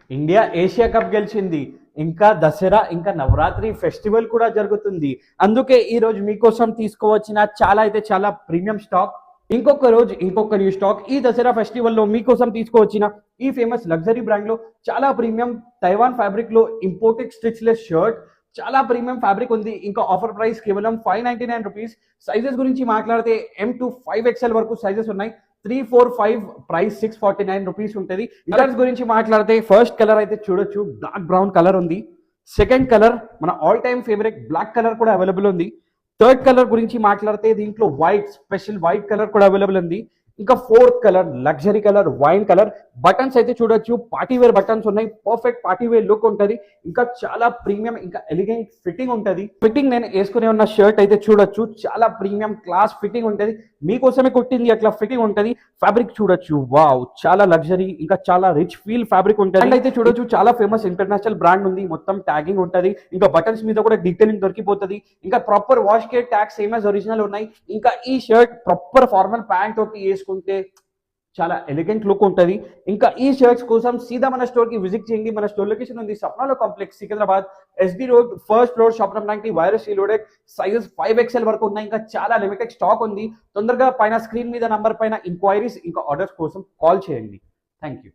India Asia cup గెలిచింది. ఇంకా దసరా ఇంకా నవరాత్రి ఫెస్టివల్ కూడా జరుగుతుంది. అందుకే ఈ రోజు మీకోసం తీసుకువచ్చిన చాలా ప్రీమియం స్టాక్. ఇంకొక రోజు ఇంకొక న్యూ స్టాక్. ఈ దసరా ఫెస్టివల్ లో మీకోసం తీసుకువచ్చిన ఈ ఫేమస్ లగ్జరీ బ్రాండ్ లో చాలా ప్రీమియం తైవాన్ ఫ్యాబ్రిక్ లో ఇంపోర్టెడ్ స్టిచ్లెస్ షర్ట్. చాలా ప్రీమియం ఫ్యాబ్రిక్ ఉంది. ఇంకా ఆఫర్ ప్రైస్ కేవలం 599 రూపీస్. సైజెస్ గురించి మాట్లాడితే M to 5XL వరకు సైజెస్ ఉన్నాయి. 3, 4, 5 ప్రైస్ 649 రూపీస్ ఉంటుంది. కలర్స్ గురించి మాట్లాడితే ఫస్ట్ కలర్ అయితే చూడొచ్చు, డార్క్ బ్రౌన్ కలర్ ఉంది. సెకండ్ కలర్ మన all time favourite black colour కూడా అవైలబుల్ ఉంది. థర్డ్ కలర్ గురించి మాట్లాడితే దీంట్లో వైట్ స్పెషల్ వైట్ కలర్ కూడా అవైలబుల్ ఉంది. ఇంకా fourth colour luxury colour wine colour. Buttons అయితే చూడొచ్చు, పార్టీ వేర్ బటన్స్ ఉన్నాయి. పర్ఫెక్ట్ పార్టీ వేర్ లుక్ ఉంటుంది. ఇంకా చాలా ప్రీమియం ఇంకా ఎలిగెంట్ ఫిట్టింగ్ ఉంటుంది. ఫిట్టింగ్ నేను వేసుకునే ఉన్న షర్ట్ అయితే చూడొచ్చు, చాలా ప్రీమియం క్లాస్ ఫిట్టింగ్ ఉంటుంది. మీకోసమే కుట్టింది అట్లా ఫిట్టింగ్ ఉంటుంది. ఫ్యాబ్రిక్ చూడొచ్చు, వావ్ చాలా లగ్జరీ ఇంకా చాలా రిచ్ ఫీల్ ఫ్యాబ్రిక్ ఉంటుంది. అయితే చూడొచ్చు చాలా ఫేమస్ ఇంటర్నేషనల్ బ్రాండ్ ఉంది. మొత్తం ట్యాగింగ్ ఉంటుంది. ఇంకా బటన్స్ మీద కూడా డీటెయిలింగ్ దొరికిపోతుంది. ఇంకా proper wash care tag same as original ఉన్నాయి. ఇంకా ఈ షర్ట్ ప్రాపర్ ఫార్మల్ ప్యాంట్ తోటి వేసుకుంటే చాలా ఎలిగెంట్ లుక్ ఉంటుంది. ఇంకా ఈ షర్ట్స్ కోసం సీదా మన స్టోర్ కి విజిట్ చేయండి. మన స్టోర్ లొకేషన్ ఉంది సప్నాలో complex, Secunderabad, SD road, first floor, shop number 90, virus reloaded. Sizes 5XL వరకు ఉన్నాయి. ఇంకా చాలా లిమిటెడ్ స్టాక్ ఉంది. తొందరగా పైన స్క్రీన్ మీద నంబర్ పైన ఇంక్వైరీస్ ఇంకా ఆర్డర్స్ కోసం కాల్ చేయండి. Thank you.